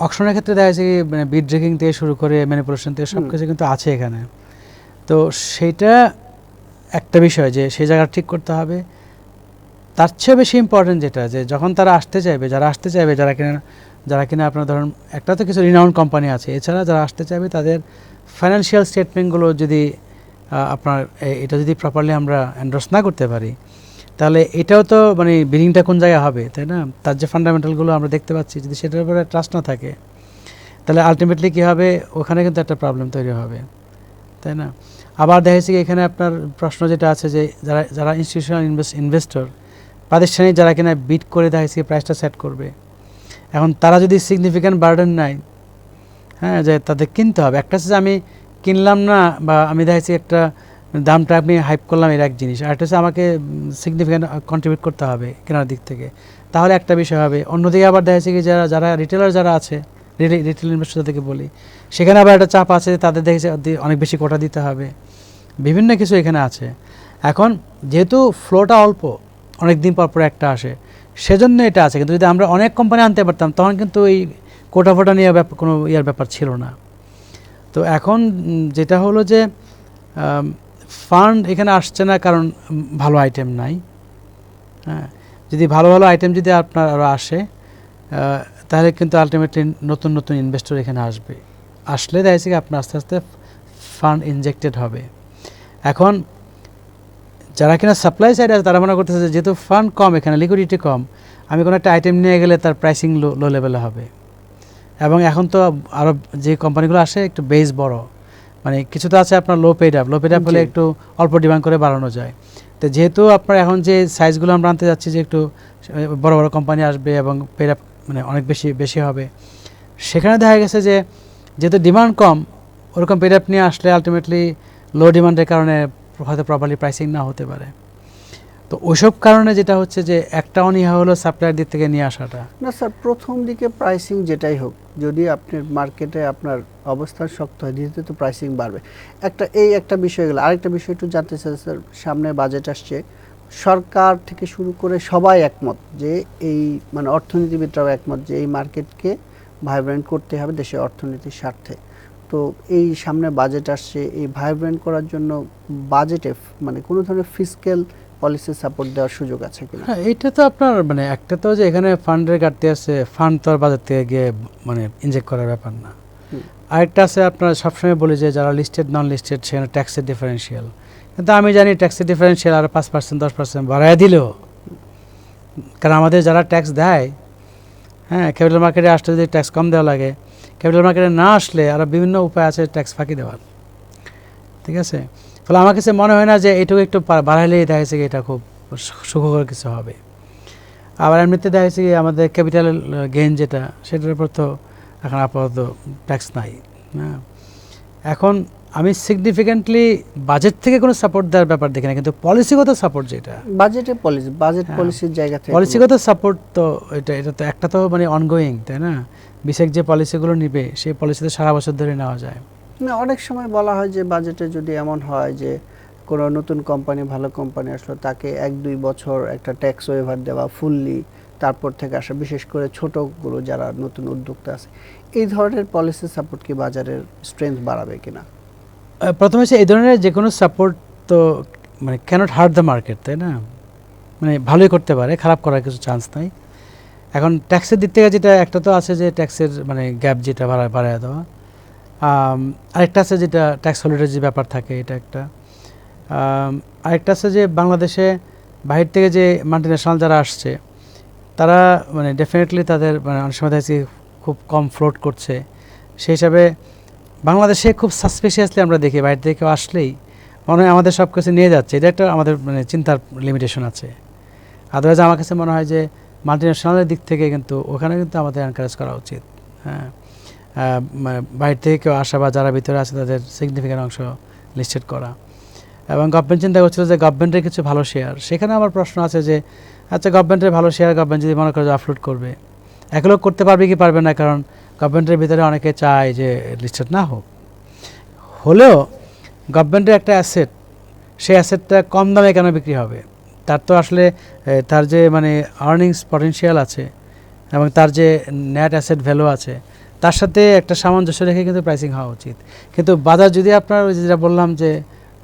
অকশনের ক্ষেত্রে দেখা যাচ্ছে কি মানে বিড ড্রেকিং থেকে শুরু করে ম্যানিপুলেশন থেকে সব কিছু কিন্তু আছে এখানে। তো সেইটা একটা বিষয় যে সেই জায়গা ঠিক করতে হবে। তার চেয়ে বেশি ইম্পর্টেন্ট যেটা যে যখন তারা আসতে চাইবে, যারা কিনা আপনার ধরুন একটা তো কিছু রিনাউন্ড কোম্পানি আছে, এছাড়া যারা আসতে চাইবে তাদের ফাইন্যান্সিয়াল স্টেটমেন্টগুলো যদি আপনার এটা যদি প্রপারলি আমরা এন্ডোর্স না করতে পারি, তাহলে এটাও তো মানে বিলিংটা কোন জায়গায় হবে, তাই না? তার যে ফান্ডামেন্টালগুলো আমরা দেখতে পাচ্ছি, যদি সেটার উপরে ট্রাস্ট না থাকে তাহলে আলটিমেটলি কী হবে, ওখানে কিন্তু একটা প্রবলেম তৈরি হবে, তাই না? আবার দেখা যাচ্ছে কি এখানে আপনার প্রশ্ন যেটা আছে যে যারা ইনস্টিটিউশনাল ইনভেস্টর, প্রাতিষ্ঠানিক যারা কিনা বিট করে দেখা যাচ্ছে প্রাইসটা সেট করবে, এখন তারা যদি সিগনিফিক্যান্ট বার্ডেন নেয়, হ্যাঁ, যে তাদের কিনতে হবে, একটা হচ্ছে আমি কিনলাম না বা আমি দেখা যাচ্ছে একটা দামটা আপনি হাইপ করলাম, এর এক জিনিস, আর একটা হচ্ছে আমাকে সিগনিফিক্যান্ট কন্ট্রিবিউট করতে হবে কেনার দিক থেকে, তাহলে একটা বিষয় হবে। অন্যদিকে আবার দেখা যাচ্ছে কি যারা রিটেলার যারা আছে, রিটেল ইনভেস্টর থেকে বলি, সেখানে আবার একটা চাপ আছে, তাদের দেখেছে অনেক বেশি কোটা দিতে হবে, বিভিন্ন কিছু এখানে আছে। এখন যেহেতু ফ্লোটা অল্প, অনেক দিন পর একটা আসে, সেজন্য এটা আছে। কিন্তু যদি আমরা অনেক কোম্পানি আনতে পারতাম তখন কিন্তু এই কোটা ফোটা নিয়ে কোনো ব্যাপার ছিল না। তো এখন যেটা হলো যে ফান্ড এখানে আসছে না কারণ ভালো আইটেম নাই। হ্যাঁ, যদি ভালো ভালো আইটেম যদি আপনার আরও আসে তাহলে কিন্তু আলটিমেটলি নতুন নতুন ইনভেস্টর এখানে আসবে, আসলে দেখা যাচ্ছে কি আপনার আস্তে আস্তে ফান্ড ইনজেক্টেড হবে। এখন যারা কিনা সাপ্লাই সাইড আছে তারা মনে করতেছে যেহেতু ফান্ড কম, এখানে লিকুইডিটি কম, আমি কোনো একটা আইটেম নিয়ে গেলে তার প্রাইসিং লো লেভেলে হবে। এবং এখন তো আরও যে কোম্পানিগুলো আসে একটু বেস বড়, মানে কিছু তো আছে আপনার লো পেড আপ হলে একটু অল্প ডিমান্ড করে বাড়ানো যায়। তো যেহেতু আপনার এখন যে সাইজগুলো আমরা আনতে যাচ্ছি যে একটু বড় বড় কোম্পানি আসবে এবং পেড আপ মানে অনেক বেশি হবে, সেখানে দেখা গেছে যে যেহেতু ডিমান্ড কম, ওরকম পেড আপ নিয়ে আসলে আলটিমেটলি লো ডিমান্ডের কারণে হয়তো প্রপারলি প্রাইসিং না হতে পারে। তো ওইসব কারণে যেটা হচ্ছে যে একটা অনীহা হলো সাপ্লাইয়ের দিক থেকে নিয়ে আসাটা। না স্যার, প্রথম দিকে প্রাইসিং যেটাই হোক, যদি আপনার মার্কেটে আপনার অবস্থান শক্ত হয়, ধীরে ধীরে তো প্রাইসিং বাড়বে। একটা বিষয় গেল, আরেকটা বিষয় একটু জানতে চাই স্যার, সামনে বাজেট আসছে, সরকার থেকে শুরু করে সবাই একমত যে এই মানে অর্থনীতিবিদরাও একমত যে এই মার্কেটকে ভাইব্রেন্ট করতে হবে দেশের অর্থনীতির স্বার্থে। তো এই সামনে বাজেট আসছে, এই ভাইব্রেন্ট করার জন্য বাজেটে মানে কোনো ধরনের ফিসক্যাল পলিসি সাপোর্ট দেওয়ার সুযোগ আছে কিনা? হ্যাঁ, এটা তো আপনার মানে একটা তো যে এখানে ফান্ডের ঘাটতি আছে, ফান্ড তো আর বাজার থেকে গিয়ে মানে ইনজেক্ট করার ব্যাপার না। আরেকটা আছে আপনার সবসময় বলি যে যারা লিস্টেড নন লিস্টেড সেখানে ট্যাক্সের ডিফারেন্সিয়াল, কিন্তু আমি জানি ট্যাক্সের ডিফারেন্সিয়াল আর 5% 10% বাড়ায় দিলেও, কারণ আমাদের যারা ট্যাক্স দেয়, হ্যাঁ, ক্যাপিটাল মার্কেটে আসলে যদি ট্যাক্স কম দেওয়া লাগে, ক্যাপিটাল মার্কেটে না আসলে আরও বিভিন্ন উপায় আছে ট্যাক্স ফাঁকি দেওয়ার। ঠিক আছে, ফলে আমার কাছে মনে হয় না যে এইটুকু একটু বাড়াইলেই দেখা যাচ্ছে কি এটা খুব সুখকর কিছু হবে। আবার এমনিতে দেখা যাচ্ছে কি আমাদের ক্যাপিটাল গেইন যেটা, সেটার উপর তো এখন আপাতত ট্যাক্স নাই না। এখন আমি সিগনিফিক্যান্টলি বাজেট থেকে কোনো সাপোর্ট দেওয়ার ব্যাপার দেখি না, কিন্তু পলিসিগত সাপোর্ট যেটা বাজেট পলিসির জায়গা থেকে পলিসিগত সাপোর্ট তো এটা তো একটা তো মানে অনগোয়িং, তাই না? বিশেষ যে পলিসিগুলো নিবে সেই পলিসিতে সারা বছর ধরে নেওয়া যায় না। অনেক সময় বলা হয় যে বাজেটে যদি এমন হয় যে কোনো নতুন কোম্পানি, ভালো কোম্পানি আসলো, তাকে 1-2 বছর একটা ট্যাক্স ওয়েভার দেওয়া ফুললি, তারপর থেকে আসা, বিশেষ করে ছোটগুলো যারা নতুন উদ্যোক্তা আছে, এই ধরনের পলিসি সাপোর্ট কি বাজারের স্ট্রেংথ বাড়াবে কিনা? প্রথমে হচ্ছে এই ধরনের যে কোনো সাপোর্ট তো মানে ক্যানট হার্ট দ্য মার্কেট, তাই না? মানে ভালোই করতে পারে, খারাপ করার কিছু চান্স নাই। এখন ট্যাক্সের দিক থেকে যেটা একটা তো আছে যে ট্যাক্সের মানে গ্যাপ যেটা বাড়ায় দেওয়া, আরেকটা আছে যেটা ট্যাক্স হলিডের যে ব্যাপার থাকে, এটা একটা। আরেকটা আছে যে বাংলাদেশে বাহির থেকে যে মাল্টিন্যাশনাল যারা আসছে, তারা মানে ডেফিনেটলি তাদের মানে অনেক সময় দেখছি খুব কম ফ্লোট করছে। সেই হিসাবে বাংলাদেশে খুব সাসপিশিয়াসলি আমরা দেখি বাইরে থেকে কেউ আসলেই মনে হয় আমাদের সব কিছু নিয়ে যাচ্ছে, এটা একটা আমাদের মানে চিন্তার লিমিটেশন আছে। আদারওয়াইজ আমার কাছে মনে হয় যে মাল্টিন্যাশনালের দিক থেকে কিন্তু ওখানে কিন্তু আমাদের এনকারেজ করা উচিত। হ্যাঁ, বাইরে থেকে কেউ আসা বা যারা ভিতরে আছে তাদের সিগনিফিক্যান্ট অংশ লিস্টেড করা। এবং গভর্নমেন্ট চিন্তা করছিল যে গভর্নমেন্টের কিছু ভালো শেয়ার, সেখানে আমার প্রশ্ন আছে যে আচ্ছা গভর্নমেন্টের ভালো শেয়ার গভর্নমেন্ট যদি মনে করে যে আপলোড করবে, একলোক করতে পারবে কি পারবে না, কারণ গভর্নমেন্টের ভিতরে অনেকে চায় যে লিস্টেড না হোক। হলেও গভর্নমেন্টের একটা অ্যাসেট, সেই অ্যাসেটটা কম দামে কেন বিক্রি হবে? তার তো আসলে তার যে মানে আর্নিংস পটেনশিয়াল আছে এবং তার যে নেট অ্যাসেট ভ্যালু আছে, তার সাথে একটা সামঞ্জস্য রেখে কিন্তু প্রাইসিং হওয়া উচিত। কিন্তু বাজার যদি আপনার ওই যেটা বললাম যে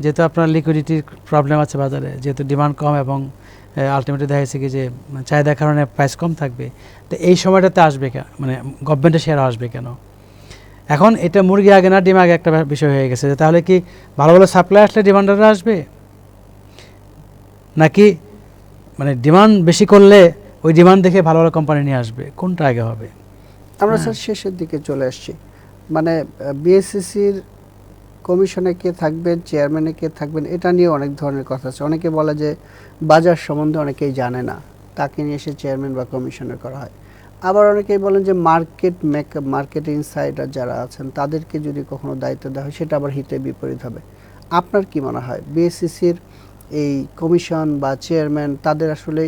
যেহেতু আপনার লিকুইডিটির প্রবলেম আছে বাজারে, যেহেতু ডিমান্ড কম এবং আলটিমেটলি দেখা যাচ্ছে কি যে চাহিদার কারণে প্রাইস কম থাকবে, তো এই সময়টাতে আসবে মানে গভর্নমেন্টের শেয়ার আসবে কেন? এখন এটা মুরগি আগে না ডিম আগে একটা বিষয় হয়ে গেছে, তাহলে কি ভালো ভালো সাপ্লাই আসলে ডিমান্ডাররা আসবে, নাকি মানে ডিমান্ড বেশি করলে ওই ডিমান্ড দেখে ভালো ভালো কোম্পানি নিয়ে আসবে? কোনটা আগে হবে? আমরা স্যার শেষের দিকে চলে আসছি। মানে বিএসসিসির কমিশনে কে থাকবেন, চেয়ারম্যানে কে থাকবেন, এটা নিয়ে অনেক ধরনের কথা আছে। অনেকে বলে যে বাজার সম্বন্ধে অনেকেই জানে না, তাকে নিয়ে এসে চেয়ারম্যান বা কমিশনার করা হয়। আবার অনেকেই বলেন যে মার্কেট ইনসাইডার যারা আছেন তাদেরকে যদি কখনো দায়িত্ব দেওয়া হয় সেটা আবার হিতে বিপরীত হবে। আপনার কি মনে হয় বিএসসিসির এই কমিশন বা চেয়ারম্যান তাদের আসলে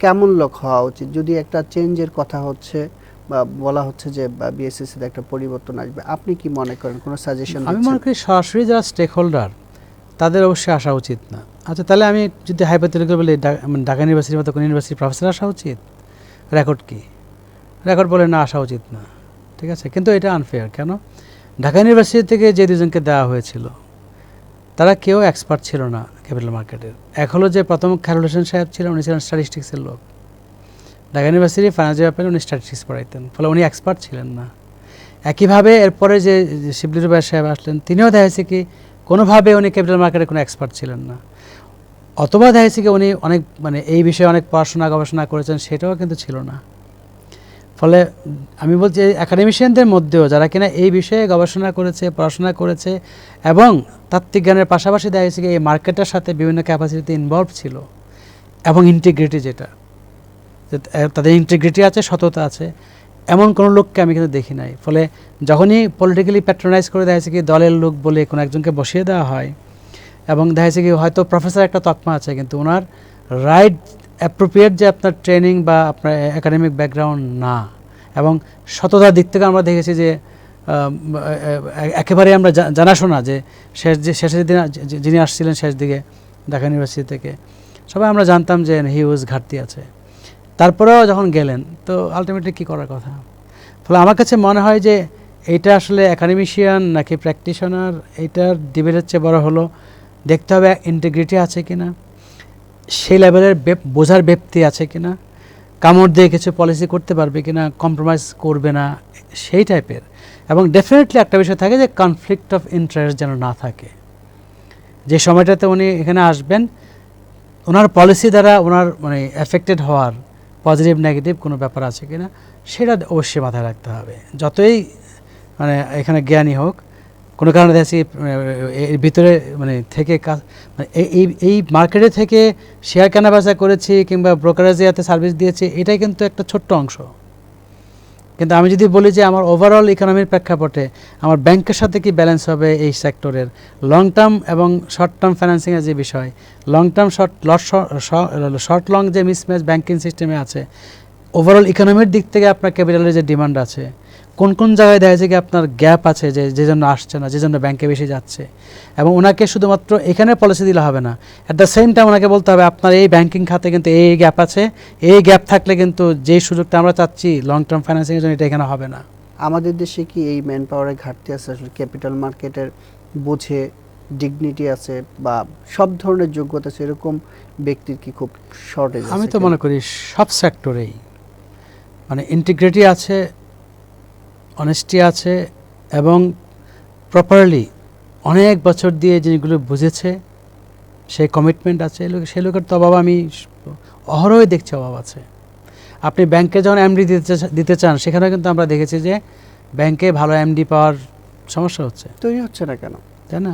কেমন লোক হওয়া উচিত? যদি একটা চেঞ্জের কথা হচ্ছে বা বলা হচ্ছে যে বিএসসিসিতে একটা পরিবর্তন আসবে, আপনি কি মনে করেন, কোনো সাজেশন? আমি মনে করি সরাসরি যারা স্টেক হোল্ডার তাদের অবশ্যই আসা উচিত না। আচ্ছা, তাহলে আমি যদি হাইপোথেটিক্যাল বলি ঢাকা ইউনিভার্সিটির মতো কোনো ইউনিভার্সিটি প্রফেসর আসা উচিত? রেকর্ড কি? রেকর্ড বলে না, আসা উচিত না। ঠিক আছে, কিন্তু এটা আনফেয়ার। কেন? ঢাকা ইউনিভার্সিটি থেকে যে দুজনকে দেওয়া হয়েছিল, তারা কেউ এক্সপার্ট ছিল না ক্যাপিটাল মার্কেটের। এক হলো যে প্রথম খায়রুল হোসেন সাহেব ছিলেন, উনি ছিলেন স্ট্যাটিস্টিক্সের লোক, ঢাকা ইউনিভার্সিটি ফাইন্যান্সিয়াল ব্যাপারে উনি স্ট্যাটিস্টিক্স পড়াইতেন, ফলে উনি এক্সপার্ট ছিলেন না। একইভাবে এরপরে যে শিবলি রুবাইর সাহেব আসলেন, তিনিও দেখা যাচ্ছে কি কোনোভাবে উনি ক্যাপিটাল মার্কেটে কোনো এক্সপার্ট ছিলেন না, অথবা দেখা যাচ্ছে কি উনি অনেক মানে এই বিষয়ে অনেক পড়াশোনা গবেষণা করেছেন, সেটাও কিন্তু ছিল না। ফলে আমি বলছি একাডেমিশিয়ানদের মধ্যেও যারা কিনা এই বিষয়ে গবেষণা করেছে, পড়াশোনা করেছে এবং তাত্ত্বিক জ্ঞানের পাশাপাশি দেখা যাচ্ছে কি এই মার্কেটের সাথে বিভিন্ন ক্যাপাসিটিতে ইনভলভ ছিল এবং ইন্টিগ্রিটি যেটা তাদের ইন্টিগ্রিটি আছে, সততা আছে, এমন কোনো লোককে আমি কিন্তু দেখি নাই। ফলে যখনই পলিটিক্যালি প্যাট্রোনাইজ করে দেখা যাচ্ছে কি দলের লোক বলে কোনো একজনকে বসিয়ে দেওয়া হয় এবং দেখা যাচ্ছে কি হয়তো প্রফেসর একটা তকমা আছে কিন্তু ওনার রাইট অ্যাপ্রোপ্রিয়েট যে আপনার ট্রেনিং বা আপনার একাডেমিক ব্যাকগ্রাউন্ড না, এবং সততার দিক থেকে আমরা দেখেছি যে একেবারে আমরা জানাশোনা যে শেষের দিন যিনি আসছিলেন শেষ দিকে ঢাকা ইউনিভার্সিটি থেকে, সবাই আমরা জানতাম যে হিউজ ঘাটতি আছে। তারপরেও যখন গেলেন তো আলটিমেটলি কী করার কথা। ফলে আমার কাছে মনে হয় যে এইটা আসলে একাডেমিশিয়ান নাকি প্র্যাকটিশনার, এইটার ডিবেটের চেয়ে বড় হলো দেখতে হবে ইন্টিগ্রিটি আছে কিনা, সেই লেভেলের বোঝার ব্যক্তি আছে কিনা, কামড় দিয়ে কিছু পলিসি করতে পারবে কিনা, কম্প্রোমাইজ করবে না সেই টাইপের। এবং ডেফিনেটলি একটা বিষয় থাকে যে কনফ্লিক্ট অফ ইন্টারেস্ট যেন না থাকে। যে সময়টাতে উনি এখানে আসবেন ওনার পলিসি দ্বারা ওনার মানে এফেক্টেড হওয়ার পজিটিভ নেগেটিভ কোনো ব্যাপার আছে কিনা সেটা অবশ্যই মাথায় রাখতে হবে। যতই মানে এখানে জ্ঞানী হোক, কোনো কারণে দেখছি এর ভিতরে মানে থেকে কাজ মানে এই মার্কেটে থেকে শেয়ার কেনাবেচা করেছি কিংবা ব্রোকারেজে যাতে সার্ভিস দিয়েছি, এটাই কিন্তু একটা ছোট্ট অংশ। কিন্তু আমি যদি বলি যে আমার ওভারঅল ইকোনমির প্রেক্ষাপটে আমার ব্যাংকের সাথে কি ব্যালেন্স হবে এই সেক্টরের, লং টার্ম এবং শর্ট টার্ম ফাইন্যান্সিংয়ের যে বিষয়, লং টার্ম শর্ট লং যে মিসম্যাচ ব্যাংকিং সিস্টেমে আছে, ওভারঅল ইকোনমির দিক থেকে আপনার ক্যাপিটালের যে ডিমান্ড আছে, কোন কোন জায়গায় দেখা যায় কি আপনার গ্যাপ আছে যে জন্য আসছে না, যে জন্য ব্যাংকে বেশি যাচ্ছে, এবং ওনাকে শুধুমাত্র এখানে পলিসি দিলে হবে না, অ্যাট দ্য সেম টাইম ওনাকে বলতে হবে আপনার এই ব্যাংকিং খাতে কিন্তু এই গ্যাপ আছে, এই গ্যাপ থাকলে কিন্তু যেই সুযোগটা আমরা চাচ্ছি লং টার্ম ফাইন্যান্সিংয়ের জন্য এটা এখানে হবে না। আমাদের দেশে কি এই ম্যান পাওয়ারের ঘাটতি আছে? আসলে ক্যাপিটাল মার্কেটের বোঝে ডিগনিটি আছে বা সব ধরনের যোগ্যতা আছে, এরকম ব্যক্তির কি খুব শর্টেজ আছে? আমি তো মনে করি সব সেক্টরেই মানে ইন্টিগ্রিটি আছে, অনেস্টি আছে এবং প্রপারলি অনেক বছর দিয়ে জিনিসগুলো বুঝেছে, সেই কমিটমেন্ট আছে, সেই লোকের তো অভাব আমি অহরহই দেখছি অভাব আছে। আপনি ব্যাংকে যখন এমডি দিতে চান সেখানে কিন্তু আমরা দেখেছি যে ব্যাংকে ভালো এমডি পাওয়ার সমস্যা হচ্ছে, তৈরি হচ্ছে না কেন, তাই না?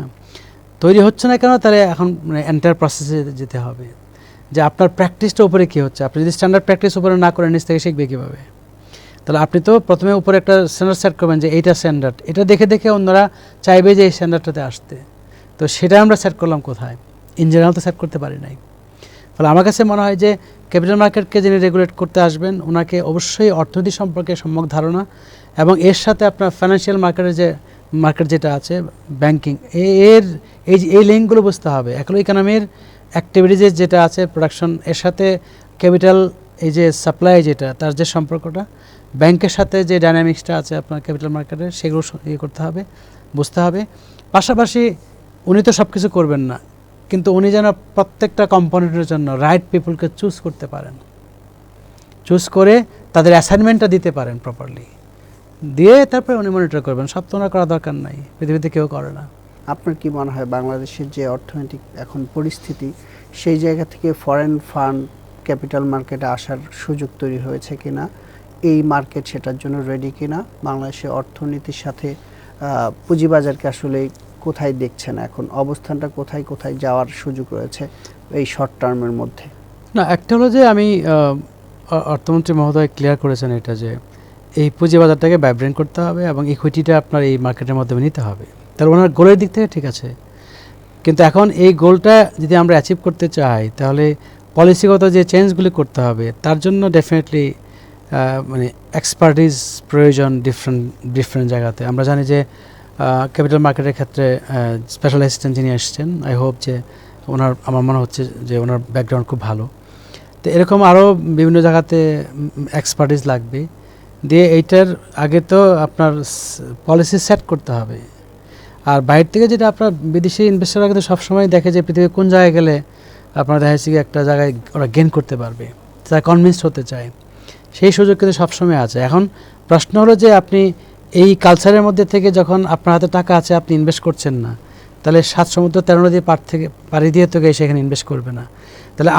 তৈরি হচ্ছে না কেন? তাহলে এখন মানে এন্টার প্রসেসে যেতে হবে যে আপনার প্র্যাকটিসটা উপরে কী হচ্ছে। আপনি যদি স্ট্যান্ডার্ড প্র্যাকটিস উপরে না করে নিচ থেকে শিখবে কীভাবে? তাহলে আপনি তো প্রথমে উপরে একটা স্ট্যান্ডার্ড সেট করবেন যে এইটা স্ট্যান্ডার্ড, এটা দেখে দেখে অন্যরা চাইবে যে এই স্ট্যান্ডার্ডটাতে আসতে। তো সেটা আমরা সেট করলাম কোথায়? ইন জেনারেল তো সেট করতে পারি নাই। ফলে আমার কাছে মনে হয় যে ক্যাপিটাল মার্কেটকে যিনি রেগুলেট করতে আসবেন ওনাকে অবশ্যই অর্থনীতি সম্পর্কে সম্যক ধারণা এবং এর সাথে আপনার ফাইন্যান্সিয়াল মার্কেট যেটা আছে ব্যাংকিং, এই লিঙ্কগুলো বুঝতে হবে। এখন ইকোনমির অ্যাক্টিভিটিজের যেটা আছে প্রোডাকশন, এর সাথে ক্যাপিটাল এই যে সাপ্লাই যেটা তার যে সম্পর্কটা, ব্যাংকের সাথে যে ডাইনামিক্সটা আছে আপনার ক্যাপিটাল মার্কেটের, সেগুলো ইয়ে করতে হবে, বুঝতে হবে। পাশাপাশি উনি তো সব কিছু করবেন না, কিন্তু উনি যেন প্রত্যেকটা কম্পোনেন্টের জন্য রাইট পিপলকে চুজ করতে পারেন, চুজ করে তাদের অ্যাসাইনমেন্টটা দিতে পারেন প্রপারলি, দিয়ে তারপরে উনি মনিটর করবেন। সব তো ওনার করা দরকার নাই, পৃথিবীতে কেউ করে না। আপনার কি মনে হয় বাংলাদেশের যে অর্থনৈতিক এখন পরিস্থিতি, সেই জায়গা থেকে ফরেন ফান্ড ক্যাপিটাল মার্কেটে আসার সুযোগ তৈরি হয়েছে কিনা, এই মার্কেট সেটার জন্য রেডি কিনা, বাংলাদেশের অর্থনীতির সাথে পুঁজিবাজারকে আসলে কোথায় দেখছেন, এখন অবস্থানটা কোথায় কোথায় যাওয়ার সুযোগ রয়েছে এই শর্ট টার্মের মধ্যে? না, একটা হলো যে আমি অর্থমন্ত্রী মহোদয় ক্লিয়ার করেছেন এটা যে এই পুঁজিবাজারটাকে ভাইব্রেন্ট করতে হবে এবং ইকুইটিটা আপনার এই মার্কেটের মাধ্যমে নিতে হবে। তাহলে ওনার গোলের দিক থেকে ঠিক আছে, কিন্তু এখন এই গোলটা যদি আমরা অ্যাচিভ করতে চাই তাহলে পলিসিগত যে চেঞ্জগুলি করতে হবে তার জন্য ডেফিনেটলি মানে এক্সপার্টিস প্রয়োজন ডিফারেন্ট জায়গাতে। আমরা জানি যে ক্যাপিটাল মার্কেটের ক্ষেত্রে স্পেশাল অ্যাসিস্ট্যান্ট যিনি এসছেন, আই হোপ যে আমার মনে হচ্ছে যে ওনার ব্যাকগ্রাউন্ড খুব ভালো। তো এরকম আরও বিভিন্ন জায়গাতে এক্সপার্টিস লাগবে। দিয়ে এইটার আগে তো আপনার পলিসি সেট করতে হবে। আর বাইরে থেকে যেটা আপনার বিদেশি ইনভেস্টররা কিন্তু সবসময় দেখে যে পৃথিবীর কোন জায়গায় গেলে আপনার দেখা যাচ্ছে কি একটা জায়গায় ওরা গেন করতে পারবে, তারা কনভিন্সড হতে চায়, সেই সুযোগ কিন্তু সবসময় আছে। এখন প্রশ্ন হলো যে আপনি এই কালচারের মধ্যে থেকে যখন আপনার হাতে টাকা আছে আপনি ইনভেস্ট করছেন না, তাহলে 7 সমুদ্র 13 নদী পাড়ি দিয়ে তো গিয়ে সেখানে ইনভেস্ট করবে না। তাহলে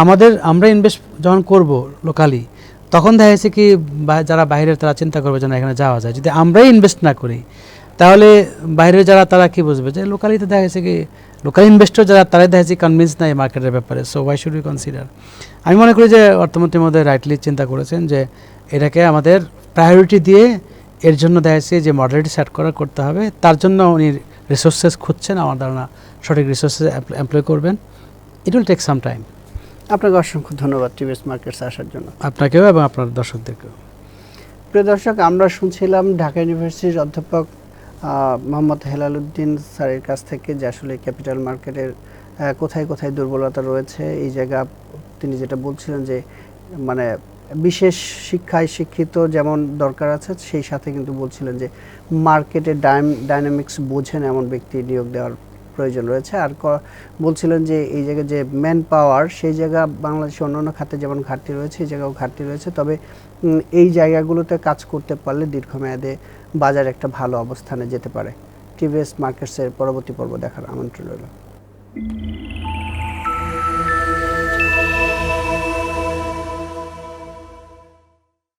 আমরা ইনভেস্ট যখন করব লোকালি, তখন দেখা যাচ্ছে কি যারা বাইরের তারা চিন্তা করবে যেন এখানে যাওয়া যায়। যদি আমরাই ইনভেস্ট না করি তাহলে বাইরের যারা তারা কি বুঝবে যে লোকালিতে দেখা যাচ্ছে কি লোকাল ইনভেস্টর যারা তারাই দেখা যাচ্ছে কনভিন্স নাই মার্কেটের ব্যাপারে। So why should we consider? আমি মনে করি যে অর্থমন্ত্রী মহোদয় রাইটলি চিন্তা করেছেন যে এটাকে আমাদের প্রায়োরিটি দিয়ে এর জন্য দেখা যাচ্ছে যে মডেলিটি সেট করতে হবে। তার জন্য উনি রিসোর্সেস খুঁজছেন, আমার ধারণা সঠিক রিসোর্সেস এমপ্লয় করবেন। It will take some time. আপনাকে অসংখ্য ধন্যবাদ টিভিএস মার্কেটস আসার জন্য। আপনাকেও এবং আপনার দর্শকদেরকেও। প্রিয় দর্শক, আমরা শুনছিলাম ঢাকা ইউনিভার্সিটির অধ্যাপক মোহাম্মদ হেলাল উদ্দিন স্যারের কাছ থেকে যে আসলে ক্যাপিটাল মার্কেটের কোথায় কোথায় দুর্বলতা রয়েছে। এই জায়গা তিনি যেটা বলছিলেন যে মানে বিশেষ শিক্ষায় শিক্ষিত যেমন দরকার আছে, সেই সাথে কিন্তু বলছিলেন যে মার্কেটের ডাইনামিক্স বোঝেন এমন ব্যক্তি নিয়োগ দেওয়ার প্রয়োজন রয়েছে। আর বলছিলেন যে এই জায়গায় যে ম্যান পাওয়ার, সেই জায়গা বাংলাদেশে অন্যান্য খাতে যেমন ঘাটতি রয়েছে, এই জায়গাও ঘাটতি রয়েছে। তবে এই জায়গাগুলোতে কাজ করতে পারলে দীর্ঘমেয়াদে বাজার একটা ভালো অবস্থানে যেতে পারে। টিভিএস মার্কেটসের পরবর্তী পর্ব দেখার আমন্ত্রণ রইল।